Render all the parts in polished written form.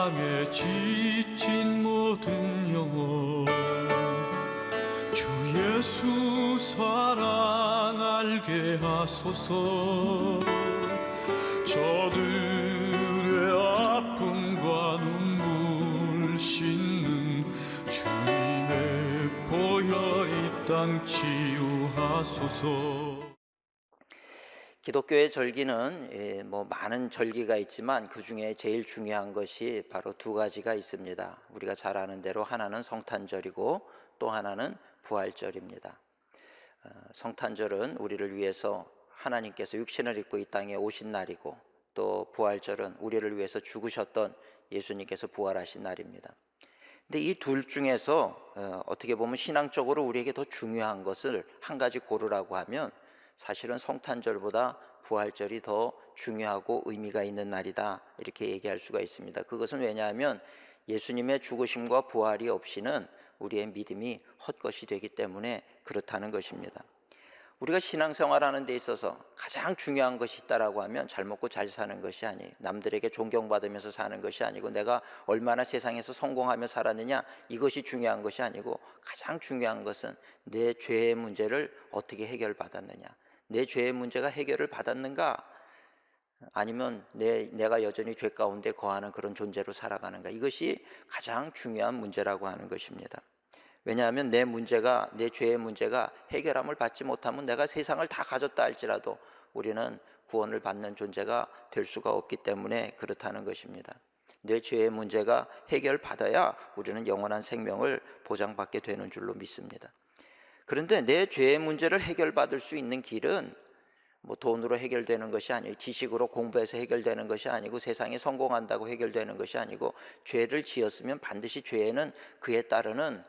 땅에 지친 모든 영혼 주 예수 사랑 알게 하소서. 저들의 아픔과 눈물 씻는 주님의 보혈 이 땅 치유하소서. 기독교의 절기는 많은 절기가 있지만 그 중에 제일 중요한 것이 바로 두 가지가 있습니다. 우리가 잘 아는 대로 하나는 성탄절이고 또 하나는 부활절입니다. 성탄절은 우리를 위해서 하나님께서 육신을 입고 이 땅에 오신 날이고, 또 부활절은 우리를 위해서 죽으셨던 예수님께서 부활하신 날입니다. 근데 이 둘 중에서 어떻게 보면 신앙적으로 우리에게 더 중요한 것을 한 가지 고르라고 하면 사실은 성탄절보다 부활절이 더 중요하고 의미가 있는 날이다, 이렇게 얘기할 수가 있습니다. 그것은 왜냐하면 예수님의 죽으심과 부활이 없이는 우리의 믿음이 헛것이 되기 때문에 그렇다는 것입니다. 우리가 신앙생활하는 데 있어서 가장 중요한 것이 있다라고 하면 잘 먹고 잘 사는 것이 아니에요. 남들에게 존경받으면서 사는 것이 아니고, 내가 얼마나 세상에서 성공하며 살았느냐, 이것이 중요한 것이 아니고, 가장 중요한 것은 내 죄의 문제를 어떻게 해결받았느냐, 내 죄의 문제가 해결을 받았는가, 아니면 내가 여전히 죄 가운데 거하는 그런 존재로 살아가는가, 이것이 가장 중요한 문제라고 하는 것입니다. 왜냐하면 내 죄의 문제가 해결함을 받지 못하면 내가 세상을 다 가졌다 할지라도 우리는 구원을 받는 존재가 될 수가 없기 때문에 그렇다는 것입니다. 내 죄의 문제가 해결받아야 우리는 영원한 생명을 보장받게 되는 줄로 믿습니다. 그런데 내 죄의 문제를 해결받을 수 있는 길은 돈으로 해결되는 것이 아니고, 지식으로 공부해서 해결되는 것이 아니고, 세상에 성공한다고 해결되는 것이 아니고, 죄를 지었으면 반드시 죄에는 그에 따르는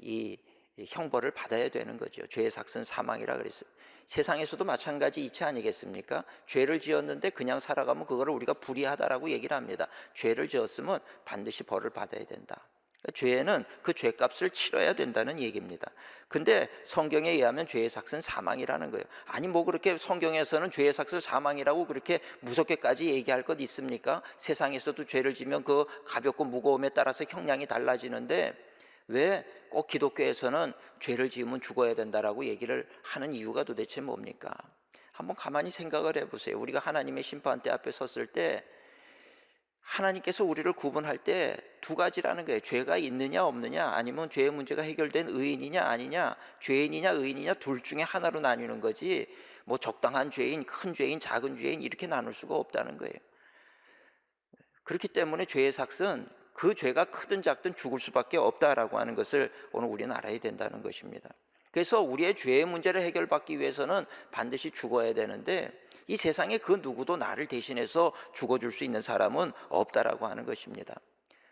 이 형벌을 받아야 되는 거죠. 죄의 삭은 사망이라 그랬어요. 세상에서도 마찬가지 이치 아니겠습니까? 죄를 지었는데 그냥 살아가면 그거를 우리가 불의하다라고 얘기를 합니다. 죄를 지었으면 반드시 벌을 받아야 된다. 죄는 그 죄값을 치러야 된다는 얘기입니다. 근데 성경에 의하면 죄의 삭은 사망이라는 거예요. 아니 그렇게 성경에서는 죄의 삭을 사망이라고 그렇게 무섭게까지 얘기할 것 있습니까? 세상에서도 죄를 지면 그 가볍고 무거움에 따라서 형량이 달라지는데 왜 꼭 기독교에서는 죄를 지으면 죽어야 된다라고 얘기를 하는 이유가 도대체 뭡니까? 한번 가만히 생각을 해보세요. 우리가 하나님의 심판대 앞에 섰을 때 하나님께서 우리를 구분할 때 두 가지라는 거예요. 죄가 있느냐 없느냐, 아니면 죄의 문제가 해결된 의인이냐 아니냐, 죄인이냐 의인이냐, 둘 중에 하나로 나뉘는 거지, 적당한 죄인, 큰 죄인, 작은 죄인 이렇게 나눌 수가 없다는 거예요. 그렇기 때문에 죄의 삭은 그 죄가 크든 작든 죽을 수밖에 없다라고 하는 것을 오늘 우리는 알아야 된다는 것입니다. 그래서 우리의 죄의 문제를 해결받기 위해서는 반드시 죽어야 되는데, 이 세상에 그 누구도 나를 대신해서 죽어줄 수 있는 사람은 없다라고 하는 것입니다.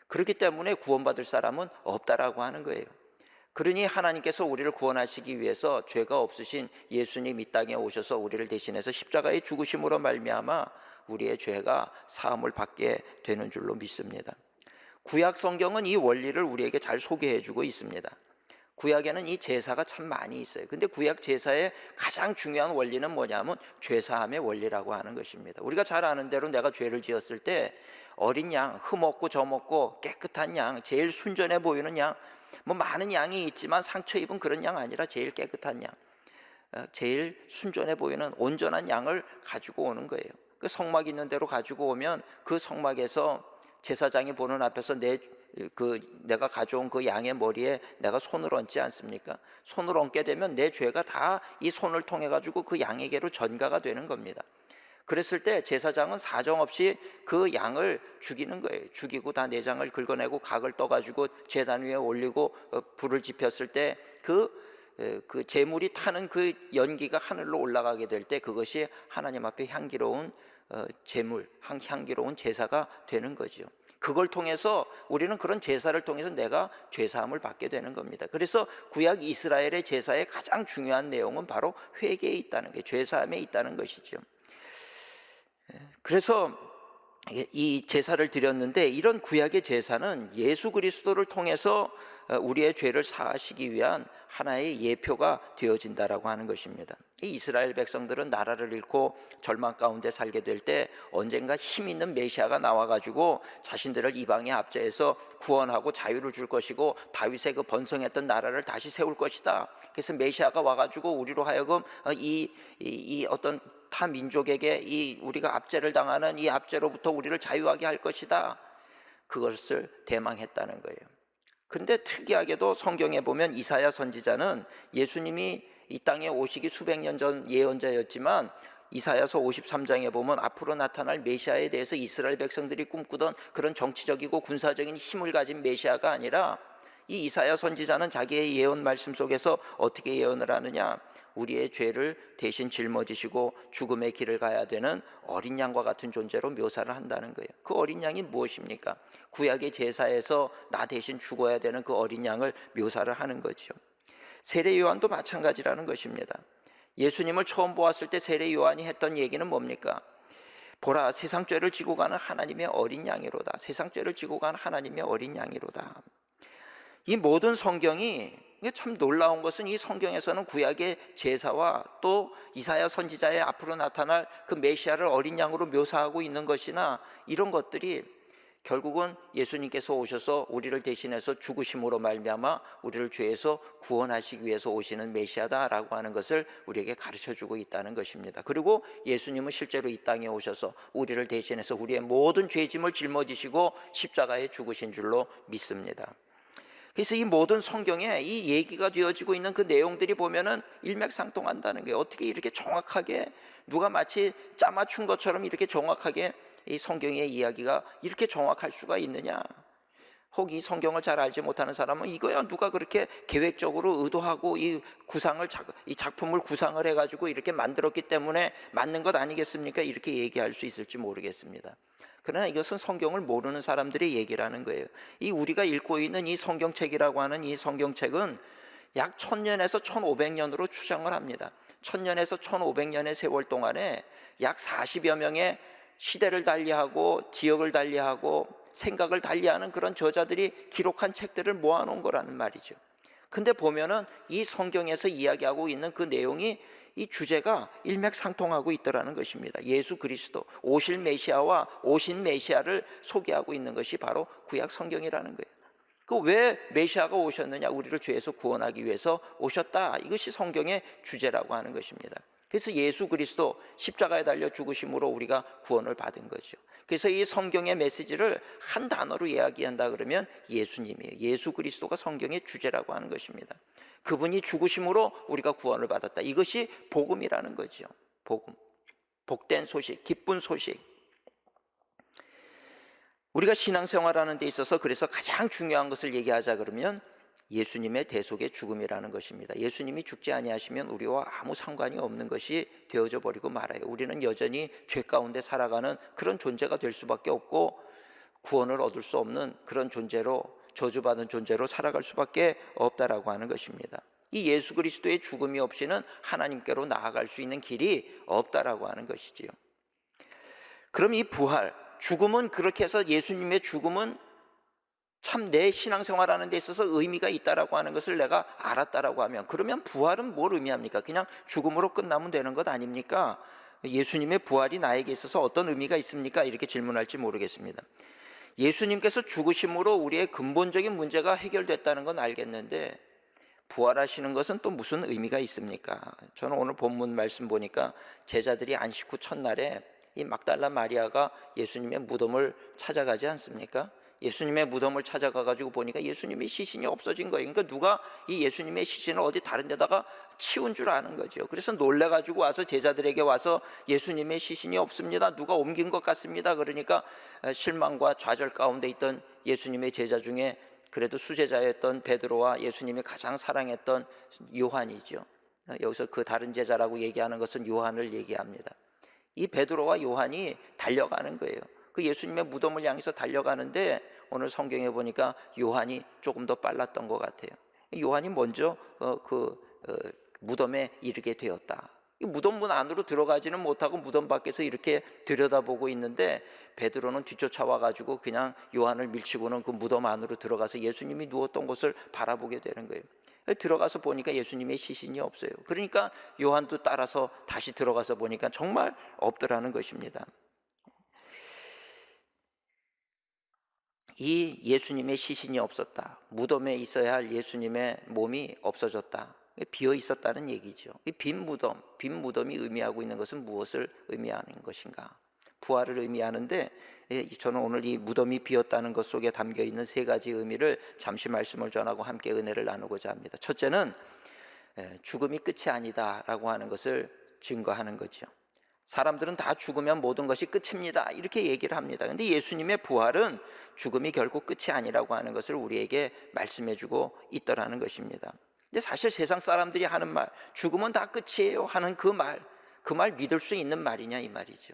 그렇기 때문에 구원받을 사람은 없다라고 하는 거예요. 그러니 하나님께서 우리를 구원하시기 위해서 죄가 없으신 예수님 이 땅에 오셔서 우리를 대신해서 십자가의 죽으심으로 말미암아 우리의 죄가 사함을 받게 되는 줄로 믿습니다. 구약 성경은 이 원리를 우리에게 잘 소개해 주고 있습니다. 구약에는 이 제사가 참 많이 있어요. 근데 구약 제사의 가장 중요한 원리는 뭐냐면 죄사함의 원리라고 하는 것입니다. 우리가 잘 아는 대로 내가 죄를 지었을 때 어린 양, 흠없고 점없고 깨끗한 양, 제일 순전해 보이는 양, 많은 양이 있지만 상처 입은 그런 양 아니라 제일 깨끗한 양, 제일 순전해 보이는 온전한 양을 가지고 오는 거예요. 그 성막 있는 대로 가지고 오면 그 성막에서 제사장이 보는 앞에서 내가 가져온 그 양의 머리에 내가 손을 얹지 않습니까? 손을 얹게 되면 내 죄가 다 이 손을 통해 가지고 그 양에게로 전가가 되는 겁니다. 그랬을 때 제사장은 사정없이 그 양을 죽이는 거예요. 죽이고 다 내장을 긁어내고 각을 떠가지고 제단 위에 올리고 불을 지폈을 때 그 제물이 타는 그 연기가 하늘로 올라가게 될 때 그것이 하나님 앞에 향기로운 제물, 향기로운 제사가 되는 거죠. 그걸 통해서 우리는 그런 제사를 통해서 내가 죄사함을 받게 되는 겁니다. 그래서 구약 이스라엘의 제사의 가장 중요한 내용은 바로 회개에 있다는 게, 죄사함에 있다는 것이죠. 그래서 이 제사를 드렸는데, 이런 구약의 제사는 예수 그리스도를 통해서 우리의 죄를 사하시기 위한 하나의 예표가 되어진다라고 하는 것입니다. 이 이스라엘 백성들은 나라를 잃고 절망 가운데 살게 될 때 언젠가 힘 있는 메시아가 나와가지고 자신들을 이방의 압제에서 구원하고 자유를 줄 것이고 다윗의 그 번성했던 나라를 다시 세울 것이다. 그래서 메시아가 와가지고 우리로 하여금 이 어떤 타 민족에게 이 우리가 압제를 당하는 이 압제로부터 우리를 자유하게 할 것이다. 그것을 대망했다는 거예요. 근데 특이하게도 성경에 보면 이사야 선지자는 예수님이 이 땅에 오시기 수백 년 전 예언자였지만 이사야서 53장에 보면 앞으로 나타날 메시아에 대해서 이스라엘 백성들이 꿈꾸던 그런 정치적이고 군사적인 힘을 가진 메시아가 아니라 이 이사야 선지자는 자기의 예언 말씀 속에서 어떻게 예언을 하느냐, 우리의 죄를 대신 짊어지시고 죽음의 길을 가야 되는 어린 양과 같은 존재로 묘사를 한다는 거예요. 그 어린 양이 무엇입니까? 구약의 제사에서 나 대신 죽어야 되는 그 어린 양을 묘사를 하는 거죠. 세례 요한도 마찬가지라는 것입니다. 예수님을 처음 보았을 때 세례 요한이 했던 얘기는 뭡니까? 보라, 세상 죄를 지고 가는 하나님의 어린 양이로다. 세상 죄를 지고 가는 하나님의 어린 양이로다. 이 모든 성경이, 참 놀라운 것은 이 성경에서는 구약의 제사와 또 이사야 선지자의 앞으로 나타날 그 메시아를 어린 양으로 묘사하고 있는 것이나 이런 것들이 결국은 예수님께서 오셔서 우리를 대신해서 죽으심으로 말미암아 우리를 죄에서 구원하시기 위해서 오시는 메시아다라고 하는 것을 우리에게 가르쳐주고 있다는 것입니다. 그리고 예수님은 실제로 이 땅에 오셔서 우리를 대신해서 우리의 모든 죄짐을 짊어지시고 십자가에 죽으신 줄로 믿습니다. 그래서 이 모든 성경에 이 얘기가 되어지고 있는 그 내용들이 보면은 일맥상통한다는 게, 어떻게 이렇게 정확하게 누가 마치 짜맞춘 것처럼 이렇게 정확하게 이 성경의 이야기가 이렇게 정확할 수가 있느냐. 혹 이 성경을 잘 알지 못하는 사람은 이거야 누가 그렇게 계획적으로 의도하고 이 작품을 구상을 해가지고 이렇게 만들었기 때문에 맞는 것 아니겠습니까? 이렇게 얘기할 수 있을지 모르겠습니다. 그러나 이것은 성경을 모르는 사람들의 얘기라는 거예요. 이 우리가 읽고 있는 이 성경책이라고 하는 이 성경책은 약 1000년에서 1500년으로 추정을 합니다. 1000년에서 1500년의 세월 동안에 약 40여 명의 시대를 달리하고 지역을 달리하고 생각을 달리하는 그런 저자들이 기록한 책들을 모아놓은 거라는 말이죠. 근데 보면은 이 성경에서 이야기하고 있는 그 내용이, 이 주제가 일맥상통하고 있더라는 것입니다. 예수 그리스도, 오실 메시아와 오신 메시아를 소개하고 있는 것이 바로 구약 성경이라는 거예요. 그 왜 메시아가 오셨느냐, 우리를 죄에서 구원하기 위해서 오셨다. 이것이 성경의 주제라고 하는 것입니다. 그래서 예수 그리스도 십자가에 달려 죽으심으로 우리가 구원을 받은 거죠. 그래서 이 성경의 메시지를 한 단어로 이야기한다 그러면 예수님이에요. 예수 그리스도가 성경의 주제라고 하는 것입니다. 그분이 죽으심으로 우리가 구원을 받았다. 이것이 복음이라는 거죠. 복음, 복된 소식, 기쁜 소식. 우리가 신앙생활하는 데 있어서 그래서 가장 중요한 것을 얘기하자 그러면 예수님의 대속의 죽음이라는 것입니다. 예수님이 죽지 아니하시면 우리와 아무 상관이 없는 것이 되어져 버리고 말아요. 우리는 여전히 죄 가운데 살아가는 그런 존재가 될 수밖에 없고 구원을 얻을 수 없는 그런 존재로, 저주받은 존재로 살아갈 수밖에 없다라고 하는 것입니다. 이 예수 그리스도의 죽음이 없이는 하나님께로 나아갈 수 있는 길이 없다라고 하는 것이지요. 그럼 이 부활, 죽음은, 그렇게 해서 예수님의 죽음은 참 내 신앙생활하는 데 있어서 의미가 있다라고 하는 것을 내가 알았다라고 하면, 그러면 부활은 뭘 의미합니까? 그냥 죽음으로 끝나면 되는 것 아닙니까? 예수님의 부활이 나에게 있어서 어떤 의미가 있습니까? 이렇게 질문할지 모르겠습니다. 예수님께서 죽으심으로 우리의 근본적인 문제가 해결됐다는 건 알겠는데 부활하시는 것은 또 무슨 의미가 있습니까? 저는 오늘 본문 말씀 보니까 제자들이 안식 후 첫날에 이 막달라 마리아가 예수님의 무덤을 찾아가지 않습니까? 예수님의 무덤을 찾아가가지고 보니까 예수님의 시신이 없어진 거예요. 그러니까 누가 이 예수님의 시신을 어디 다른 데다가 치운 줄 아는 거죠. 그래서 놀래가지고 와서 제자들에게 와서 예수님의 시신이 없습니다, 누가 옮긴 것 같습니다. 그러니까 실망과 좌절 가운데 있던 예수님의 제자 중에 그래도 수제자였던 베드로와 예수님이 가장 사랑했던 요한이죠. 여기서 그 다른 제자라고 얘기하는 것은 요한을 얘기합니다. 이 베드로와 요한이 달려가는 거예요. 그 예수님의 무덤을 향해서 달려가는데 오늘 성경에 보니까 요한이 조금 더 빨랐던 것 같아요. 요한이 먼저 무덤에 이르게 되었다. 이 무덤 문 안으로 들어가지는 못하고 무덤 밖에서 이렇게 들여다보고 있는데 베드로는 뒤쫓아와 가지고 그냥 요한을 밀치고는 그 무덤 안으로 들어가서 예수님이 누웠던 곳을 바라보게 되는 거예요. 들어가서 보니까 예수님의 시신이 없어요. 그러니까 요한도 따라서 다시 들어가서 보니까 정말 없더라는 것입니다. 이 예수님의 시신이 없었다. 무덤에 있어야 할 예수님의 몸이 없어졌다. 비어 있었다는 얘기죠. 이 빈 무덤이 의미하고 있는 것은 무엇을 의미하는 것인가? 부활을 의미하는데, 저는 오늘 이 무덤이 비었다는 것 속에 담겨 있는 세 가지 의미를 잠시 말씀을 전하고 함께 은혜를 나누고자 합니다. 첫째는 죽음이 끝이 아니다라고 하는 것을 증거하는 거죠. 사람들은 다 죽으면 모든 것이 끝입니다, 이렇게 얘기를 합니다. 근데 예수님의 부활은 죽음이 결코 끝이 아니라고 하는 것을 우리에게 말씀해주고 있더라는 것입니다. 근데 사실 세상 사람들이 하는 말, 죽음은 다 끝이에요 하는 그 말 믿을 수 있는 말이냐 이 말이죠.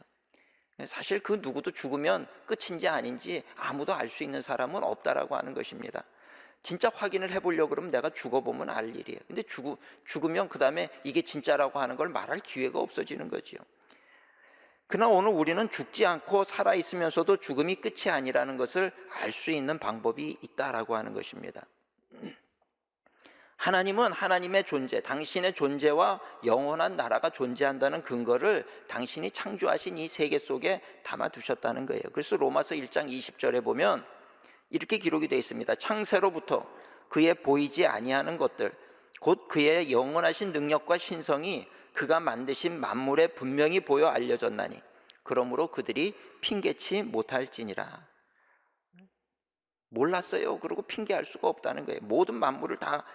사실 그 누구도 죽으면 끝인지 아닌지 아무도 알 수 있는 사람은 없다라고 하는 것입니다. 진짜 확인을 해보려고 그러면 내가 죽어보면 알 일이에요. 근데 죽으면 그 다음에 이게 진짜라고 하는 걸 말할 기회가 없어지는 거죠. 그러나 오늘 우리는 죽지 않고 살아있으면서도 죽음이 끝이 아니라는 것을 알 수 있는 방법이 있다라고 하는 것입니다. 하나님은 하나님의 존재, 당신의 존재와 영원한 나라가 존재한다는 근거를 당신이 창조하신 이 세계 속에 담아두셨다는 거예요. 그래서 로마서 1장 20절에 보면 이렇게 기록이 되어 있습니다. 창세로부터 그의 보이지 아니하는 것들, 곧 그의 영원하신 능력과 신성이 그가 만드신 만물에 분명히 보여 알려졌나니 그러므로 그들이 핑계치 못할지니라. 몰랐어요. 그리고 핑계할 수가 없다는 거예요. 모든 만물을 다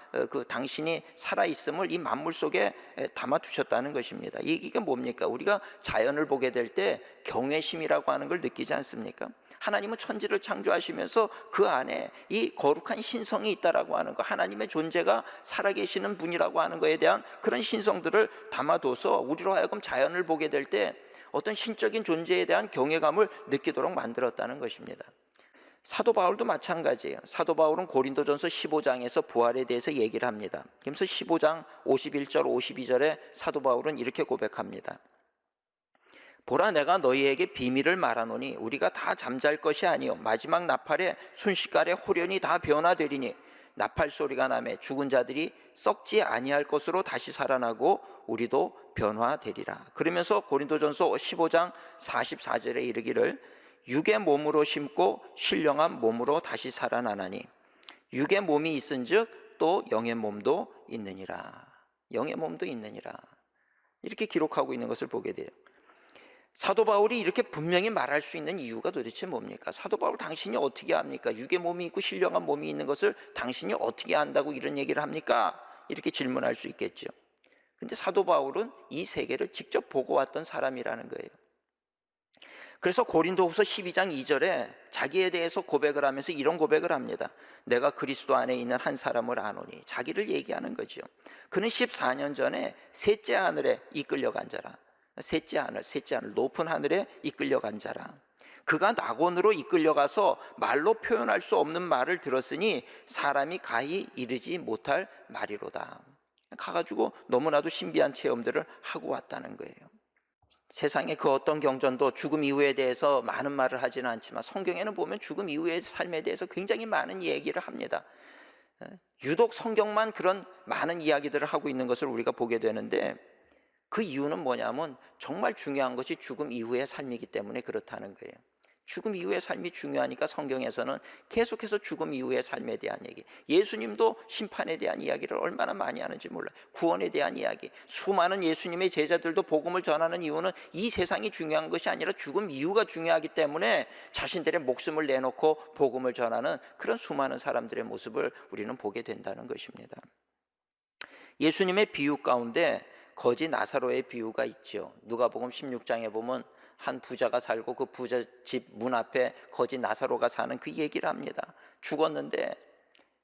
당신이 살아있음을 이 만물 속에 담아두셨다는 것입니다. 이게 뭡니까? 우리가 자연을 보게 될 때 경외심이라고 하는 걸 느끼지 않습니까? 하나님은 천지를 창조하시면서 그 안에 이 거룩한 신성이 있다라고 하는 거, 하나님의 존재가 살아계시는 분이라고 하는 거에 대한 그런 신성들을 담아둬서 우리로 하여금 자연을 보게 될 때 어떤 신적인 존재에 대한 경외감을 느끼도록 만들었다는 것입니다. 사도 바울도 마찬가지예요. 사도 바울은 고린도전서 15장에서 부활에 대해서 얘기를 합니다. 그래서 15장 51절 52절에 사도 바울은 이렇게 고백합니다. 보라, 내가 너희에게 비밀을 말하노니 우리가 다 잠잘 것이 아니요 마지막 나팔에 순식간에 호련히 다 변화되리니 나팔 소리가 나매 죽은 자들이 썩지 아니할 것으로 다시 살아나고 우리도 변화되리라. 그러면서 고린도전서 15장 44절에 이르기를 육의 몸으로 심고 신령한 몸으로 다시 살아나나니 육의 몸이 있은즉 또 영의 몸도 있느니라. 영의 몸도 있느니라. 이렇게 기록하고 있는 것을 보게 돼요. 사도 바울이 이렇게 분명히 말할 수 있는 이유가 도대체 뭡니까? 사도 바울, 당신이 어떻게 합니까? 육의 몸이 있고 신령한 몸이 있는 것을 당신이 어떻게 안다고 이런 얘기를 합니까? 이렇게 질문할 수 있겠죠. 근데 사도 바울은 이 세계를 직접 보고 왔던 사람이라는 거예요. 그래서 고린도후서 12장 2절에 자기에 대해서 고백을 하면서 이런 고백을 합니다. 내가 그리스도 안에 있는 한 사람을 아노니, 자기를 얘기하는 거죠. 그는 14년 전에 셋째 하늘에 이끌려간 자라. 셋째 하늘, 높은 하늘에 이끌려간 자라. 그가 낙원으로 이끌려가서 말로 표현할 수 없는 말을 들었으니 사람이 가히 이르지 못할 말이로다. 가가지고 너무나도 신비한 체험들을 하고 왔다는 거예요. 세상의 그 어떤 경전도 죽음 이후에 대해서 많은 말을 하지는 않지만 성경에는 보면 죽음 이후의 삶에 대해서 굉장히 많은 얘기를 합니다. 유독 성경만 그런 많은 이야기들을 하고 있는 것을 우리가 보게 되는데, 그 이유는 뭐냐면 정말 중요한 것이 죽음 이후의 삶이기 때문에 그렇다는 거예요. 죽음 이후의 삶이 중요하니까 성경에서는 계속해서 죽음 이후의 삶에 대한 얘기, 예수님도 심판에 대한 이야기를 얼마나 많이 하는지 몰라요. 구원에 대한 이야기, 수많은 예수님의 제자들도 복음을 전하는 이유는 이 세상이 중요한 것이 아니라 죽음 이후가 중요하기 때문에 자신들의 목숨을 내놓고 복음을 전하는 그런 수많은 사람들의 모습을 우리는 보게 된다는 것입니다. 예수님의 비유 가운데 거지 나사로의 비유가 있죠. 누가복음 16장에 보면 한 부자가 살고 그 부자 집 문 앞에 거지 나사로가 사는 그 얘기를 합니다. 죽었는데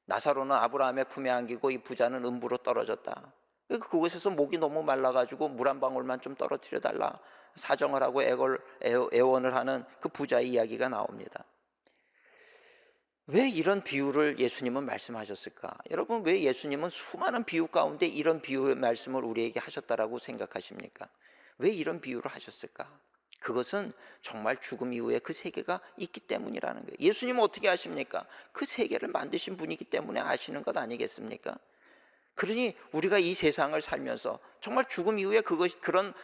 나사로는 아브라함의 품에 안기고 이 부자는 음부로 떨어졌다. 그곳에서 목이 너무 말라가지고 물 한 방울만 좀 떨어뜨려 달라 사정을 하고 애원을 하는 그 부자의 이야기가 나옵니다. 왜 이런 비유를 예수님은 말씀하셨을까? 여러분, 왜 예수님은 수많은 비유 가운데 이런 비유의 말씀을 우리에게 하셨다라고 생각하십니까? 왜 이런 비유를 하셨을까? 그것은 정말 죽음 이후에 그 세계가 있기 때문이라는 거예요. 예수님은 어떻게 아십니까? 그 세계를 만드신 분이기 때문에 아시는 것 아니겠습니까? 그러니 우리가 이 세상을 살면서 정말 죽음 이후에 그런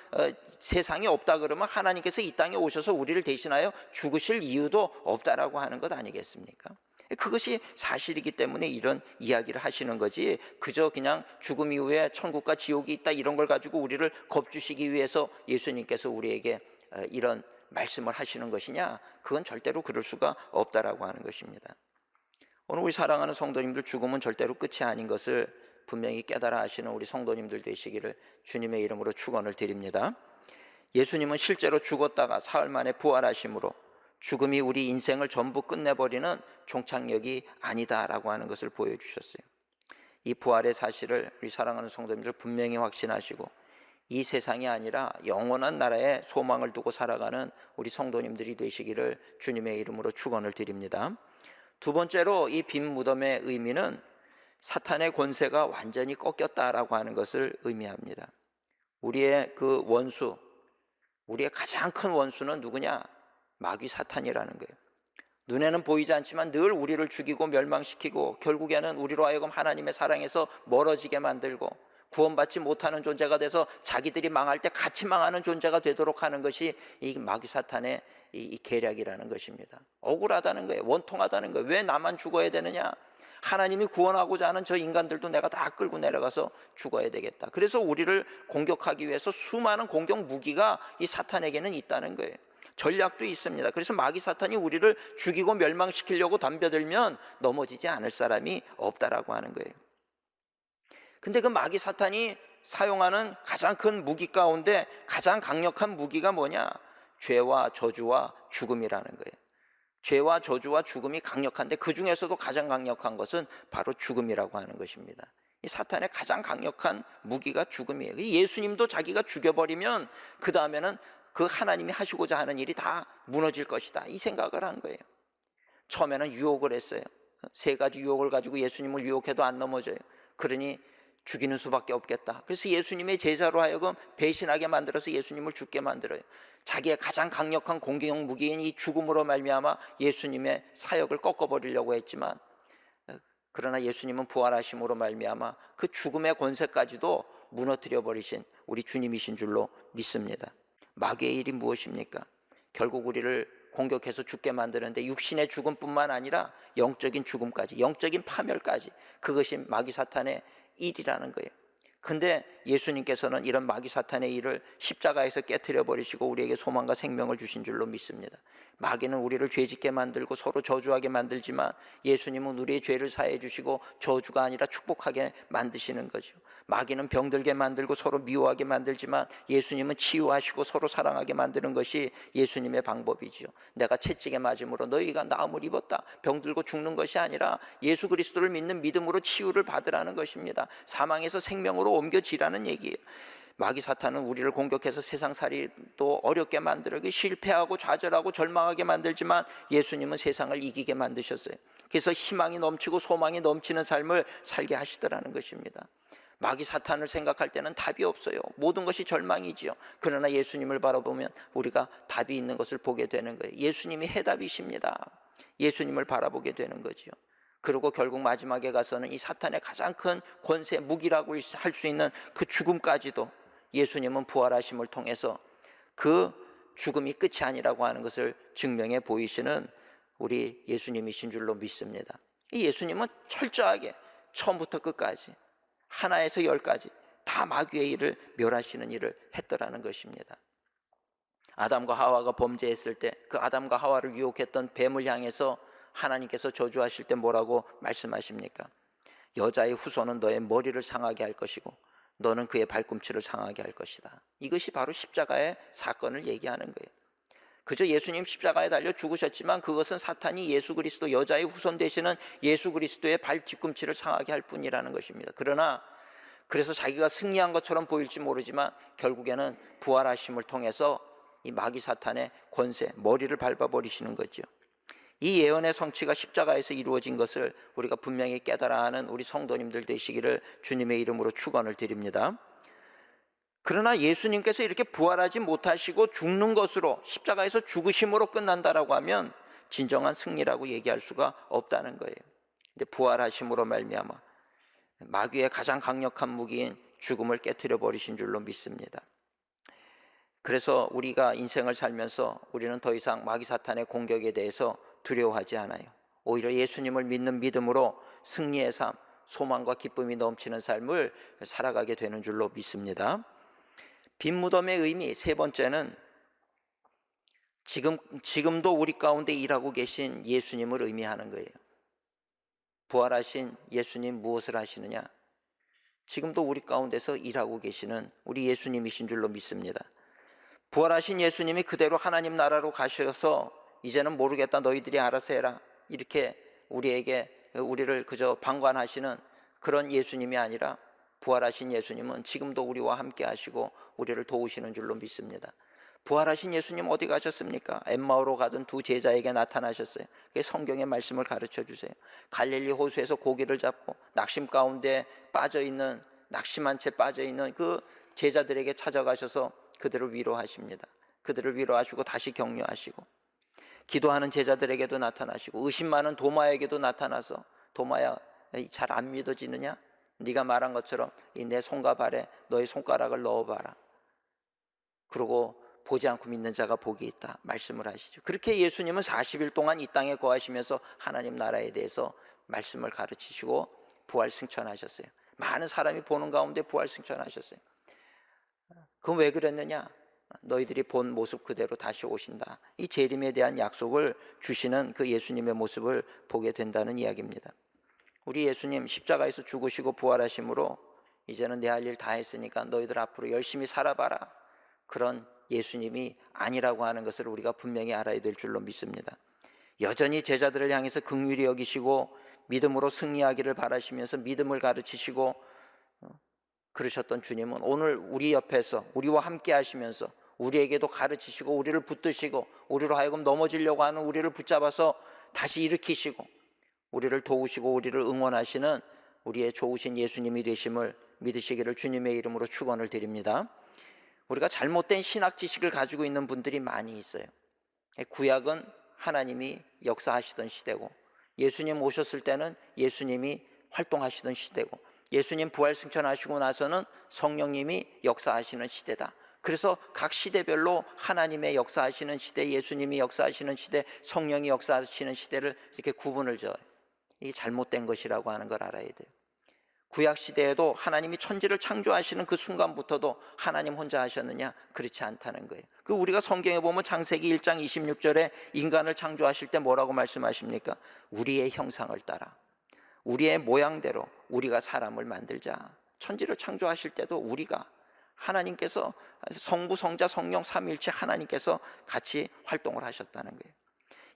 세상이 없다 그러면 하나님께서 이 땅에 오셔서 우리를 대신하여 죽으실 이유도 없다라고 하는 것 아니겠습니까? 그것이 사실이기 때문에 이런 이야기를 하시는 거지, 그저 그냥 죽음 이후에 천국과 지옥이 있다 이런 걸 가지고 우리를 겁주시기 위해서 예수님께서 우리에게 이런 말씀을 하시는 것이냐? 그건 절대로 그럴 수가 없다라고 하는 것입니다. 오늘 우리 사랑하는 성도님들, 죽음은 절대로 끝이 아닌 것을 분명히 깨달아 하시는 우리 성도님들 되시기를 주님의 이름으로 축원을 드립니다. 예수님은 실제로 죽었다가 사흘 만에 부활하심으로 죽음이 우리 인생을 전부 끝내버리는 종착역이 아니다라고 하는 것을 보여주셨어요. 이 부활의 사실을 우리 사랑하는 성도님들 분명히 확신하시고 이 세상이 아니라 영원한 나라에 소망을 두고 살아가는 우리 성도님들이 되시기를 주님의 이름으로 축원을 드립니다. 두 번째로, 이 빈 무덤의 의미는 사탄의 권세가 완전히 꺾였다라고 하는 것을 의미합니다. 우리의 그 원수, 우리의 가장 큰 원수는 누구냐? 마귀 사탄이라는 거예요. 눈에는 보이지 않지만 늘 우리를 죽이고 멸망시키고 결국에는 우리로 하여금 하나님의 사랑에서 멀어지게 만들고 구원받지 못하는 존재가 돼서 자기들이 망할 때 같이 망하는 존재가 되도록 하는 것이 이 마귀 사탄의 이 계략이라는 것입니다. 억울하다는 거예요. 원통하다는 거예요. 왜 나만 죽어야 되느냐? 하나님이 구원하고자 하는 저 인간들도 내가 다 끌고 내려가서 죽어야 되겠다. 그래서 우리를 공격하기 위해서 수많은 공격 무기가 이 사탄에게는 있다는 거예요. 전략도 있습니다. 그래서 마귀 사탄이 우리를 죽이고 멸망시키려고 덤벼들면 넘어지지 않을 사람이 없다라고 하는 거예요. 근데 그 마귀 사탄이 사용하는 가장 큰 무기 가운데 가장 강력한 무기가 뭐냐? 죄와 저주와 죽음이라는 거예요. 죄와 저주와 죽음이 강력한데 그 중에서도 가장 강력한 것은 바로 죽음이라고 하는 것입니다. 이 사탄의 가장 강력한 무기가 죽음이에요. 예수님도 자기가 죽여버리면 그 다음에는 그 하나님이 하시고자 하는 일이 다 무너질 것이다, 이 생각을 한 거예요. 처음에는 유혹을 했어요. 세 가지 유혹을 가지고 예수님을 유혹해도 안 넘어져요. 그러니 죽이는 수밖에 없겠다. 그래서 예수님의 제자로 하여금 배신하게 만들어서 예수님을 죽게 만들어요. 자기의 가장 강력한 공격 무기인 이 죽음으로 말미암아 예수님의 사역을 꺾어버리려고 했지만, 그러나 예수님은 부활하심으로 말미암아 그 죽음의 권세까지도 무너뜨려 버리신 우리 주님이신 줄로 믿습니다. 마귀의 일이 무엇입니까? 결국 우리를 공격해서 죽게 만드는데 육신의 죽음뿐만 아니라 영적인 죽음까지, 영적인 파멸까지, 그것이 마귀 사탄의 일이라는 거예요. 근데 예수님께서는 이런 마귀 사탄의 일을 십자가에서 깨트려 버리시고 우리에게 소망과 생명을 주신 줄로 믿습니다. 마귀는 우리를 죄짓게 만들고 서로 저주하게 만들지만 예수님은 우리의 죄를 사해 주시고 저주가 아니라 축복하게 만드시는 거죠. 마귀는 병들게 만들고 서로 미워하게 만들지만 예수님은 치유하시고 서로 사랑하게 만드는 것이 예수님의 방법이죠. 내가 채찍에 맞음으로 너희가 나음을 입었다, 병들고 죽는 것이 아니라 예수 그리스도를 믿는 믿음으로 치유를 받으라는 것입니다. 사망에서 생명으로 옮겨지라는 얘기예요. 마귀 사탄은 우리를 공격해서 세상살이도 어렵게 만들고 실패하고 좌절하고 절망하게 만들지만 예수님은 세상을 이기게 만드셨어요. 그래서 희망이 넘치고 소망이 넘치는 삶을 살게 하시더라는 것입니다. 마귀 사탄을 생각할 때는 답이 없어요. 모든 것이 절망이지요. 그러나 예수님을 바라보면 우리가 답이 있는 것을 보게 되는 거예요. 예수님이 해답이십니다. 예수님을 바라보게 되는 거지요. 그리고 결국 마지막에 가서는 이 사탄의 가장 큰 권세, 무기라고 할 수 있는 그 죽음까지도 예수님은 부활하심을 통해서 그 죽음이 끝이 아니라고 하는 것을 증명해 보이시는 우리 예수님이신 줄로 믿습니다. 이 예수님은 철저하게 처음부터 끝까지 하나에서 열까지 다 마귀의 일을 멸하시는 일을 했더라는 것입니다. 아담과 하와가 범죄했을 때 그 아담과 하와를 유혹했던 뱀을 향해서 하나님께서 저주하실 때 뭐라고 말씀하십니까? 여자의 후손은 너의 머리를 상하게 할 것이고 너는 그의 발꿈치를 상하게 할 것이다. 이것이 바로 십자가의 사건을 얘기하는 거예요. 그저 예수님 십자가에 달려 죽으셨지만 그것은 사탄이 예수 그리스도, 여자의 후손 되시는 예수 그리스도의 발 뒤꿈치를 상하게 할 뿐이라는 것입니다. 그러나 그래서 자기가 승리한 것처럼 보일지 모르지만 결국에는 부활하심을 통해서 이 마귀 사탄의 권세, 머리를 밟아버리시는 거죠. 이 예언의 성취가 십자가에서 이루어진 것을 우리가 분명히 깨달아 하는 우리 성도님들 되시기를 주님의 이름으로 축원을 드립니다. 그러나 예수님께서 이렇게 부활하지 못하시고 죽는 것으로, 십자가에서 죽으심으로 끝난다라고 하면 진정한 승리라고 얘기할 수가 없다는 거예요. 근데 부활하심으로 말미암아 마귀의 가장 강력한 무기인 죽음을 깨트려 버리신 줄로 믿습니다. 그래서 우리가 인생을 살면서 우리는 더 이상 마귀 사탄의 공격에 대해서 두려워하지 않아요. 오히려 예수님을 믿는 믿음으로 승리의 삶, 소망과 기쁨이 넘치는 삶을 살아가게 되는 줄로 믿습니다. 빈 무덤의 의미 세 번째는 지금도 우리 가운데 일하고 계신 예수님을 의미하는 거예요. 부활하신 예수님 무엇을 하시느냐? 지금도 우리 가운데서 일하고 계시는 우리 예수님이신 줄로 믿습니다. 부활하신 예수님이 그대로 하나님 나라로 가셔서 이제는 모르겠다, 너희들이 알아서 해라, 이렇게 우리를 그저 방관하시는 그런 예수님이 아니라, 부활하신 예수님은 지금도 우리와 함께 하시고 우리를 도우시는 줄로 믿습니다. 부활하신 예수님 어디 가셨습니까? 엠마오로 가던 두 제자에게 나타나셨어요. 그게 성경의 말씀을 가르쳐 주세요. 갈릴리 호수에서 고기를 잡고 낙심 가운데 빠져있는, 낙심한 채 빠져있는 그 제자들에게 찾아가셔서 그들을 위로하십니다. 그들을 위로하시고 다시 격려하시고, 기도하는 제자들에게도 나타나시고, 의심 많은 도마에게도 나타나서, 도마야, 잘 안 믿어지느냐? 네가 말한 것처럼 내 손과 발에 너의 손가락을 넣어봐라. 그리고 보지 않고 믿는 자가 복이 있다 말씀을 하시죠. 그렇게 예수님은 40일 동안 이 땅에 거하시면서 하나님 나라에 대해서 말씀을 가르치시고 부활 승천하셨어요. 많은 사람이 보는 가운데 부활 승천하셨어요. 그럼 왜 그랬느냐? 너희들이 본 모습 그대로 다시 오신다, 이 재림에 대한 약속을 주시는 그 예수님의 모습을 보게 된다는 이야기입니다. 우리 예수님 십자가에서 죽으시고 부활하심으로 이제는 내 할 일 다 했으니까 너희들 앞으로 열심히 살아봐라, 그런 예수님이 아니라고 하는 것을 우리가 분명히 알아야 될 줄로 믿습니다. 여전히 제자들을 향해서 긍휼히 여기시고 믿음으로 승리하기를 바라시면서 믿음을 가르치시고 그러셨던 주님은 오늘 우리 옆에서 우리와 함께 하시면서 우리에게도 가르치시고 우리를 붙드시고 우리로 하여금 넘어지려고 하는 우리를 붙잡아서 다시 일으키시고 우리를 도우시고 우리를 응원하시는 우리의 좋으신 예수님이 되심을 믿으시기를 주님의 이름으로 축원을 드립니다. 우리가 잘못된 신학 지식을 가지고 있는 분들이 많이 있어요. 구약은 하나님이 역사하시던 시대고, 예수님 오셨을 때는 예수님이 활동하시던 시대고, 예수님 부활 승천하시고 나서는 성령님이 역사하시는 시대다. 그래서 각 시대별로 하나님의 역사하시는 시대, 예수님이 역사하시는 시대, 성령이 역사하시는 시대를 이렇게 구분을 져요. 이게 잘못된 것이라고 하는 걸 알아야 돼요. 구약 시대에도 하나님이 천지를 창조하시는 그 순간부터도 하나님 혼자 하셨느냐? 그렇지 않다는 거예요. 그 우리가 성경에 보면 창세기 1장 26절에 인간을 창조하실 때 뭐라고 말씀하십니까? 우리의 형상을 따라, 우리의 모양대로 우리가 사람을 만들자. 천지를 창조하실 때도 우리가, 하나님께서, 성부, 성자, 성령 삼위일체 하나님께서 같이 활동을 하셨다는 거예요.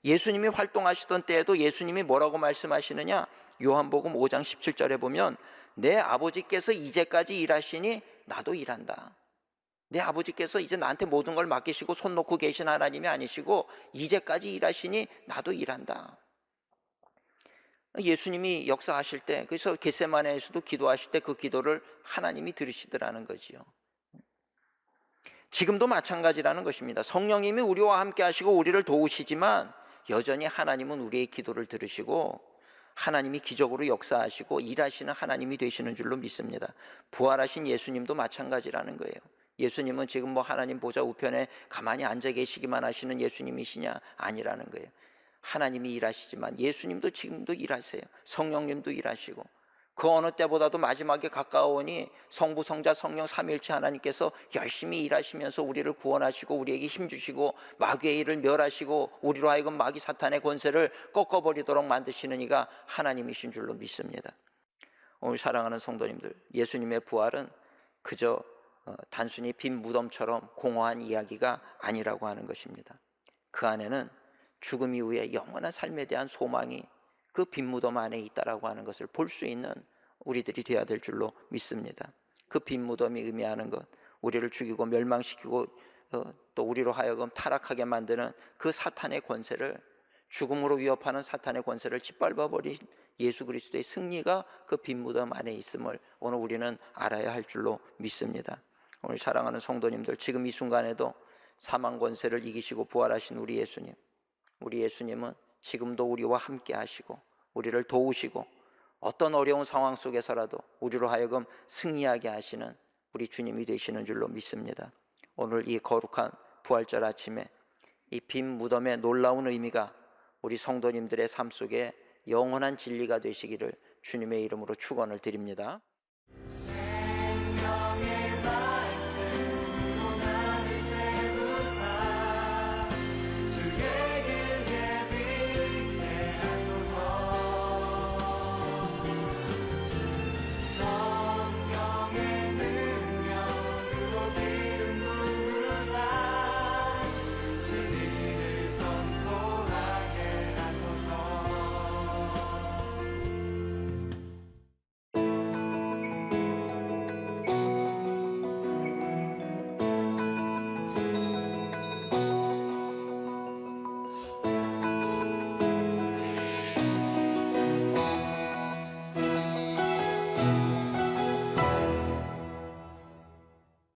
예수님이 활동하시던 때에도 예수님이 뭐라고 말씀하시느냐? 요한복음 5장 17절에 보면 내 아버지께서 이제까지 일하시니 나도 일한다. 내 아버지께서 이제 나한테 모든 걸 맡기시고 손 놓고 계신 하나님이 아니시고 이제까지 일하시니 나도 일한다. 예수님이 역사하실 때, 그래서 겟세마네에서도 기도하실 때 그 기도를 하나님이 들으시더라는 거지요. 지금도 마찬가지라는 것입니다. 성령님이 우리와 함께 하시고 우리를 도우시지만 여전히 하나님은 우리의 기도를 들으시고 하나님이 기적으로 역사하시고 일하시는 하나님이 되시는 줄로 믿습니다. 부활하신 예수님도 마찬가지라는 거예요. 예수님은 지금 뭐 하나님 보좌 우편에 가만히 앉아 계시기만 하시는 예수님이시냐? 아니라는 거예요. 하나님이 일하시지만 예수님도 지금도 일하세요. 성령님도 일하시고, 그 어느 때보다도 마지막에 가까우니 성부, 성자, 성령 삼위일체 하나님께서 열심히 일하시면서 우리를 구원하시고 우리에게 힘주시고 마귀의 일을 멸하시고 우리로 하여금 마귀 사탄의 권세를 꺾어버리도록 만드시는 이가 하나님이신 줄로 믿습니다. 오늘 사랑하는 성도님들, 예수님의 부활은 그저 단순히 빈 무덤처럼 공허한 이야기가 아니라고 하는 것입니다. 그 안에는 죽음 이후에 영원한 삶에 대한 소망이 그 빈 무덤 안에 있다라고 하는 것을 볼 수 있는 우리들이 되어야 될 줄로 믿습니다. 그 빈 무덤이 의미하는 것, 우리를 죽이고 멸망시키고 또 우리로 하여금 타락하게 만드는 그 사탄의 권세를 죽음으로 위협하는 사탄의 권세를 짓밟아 버린 예수 그리스도의 승리가 그 빈 무덤 안에 있음을 오늘 우리는 알아야 할 줄로 믿습니다. 오늘 사랑하는 성도님들, 지금 이 순간에도 사망 권세를 이기시고 부활하신 우리 예수님은 지금도 우리와 함께 하시고 우리를 도우시고 어떤 어려운 상황 속에서라도 우리로 하여금 승리하게 하시는 우리 주님이 되시는 줄로 믿습니다. 오늘 이 거룩한 부활절 아침에 이 빈 무덤의 놀라운 의미가 우리 성도님들의 삶 속에 영원한 진리가 되시기를 주님의 이름으로 축원을 드립니다.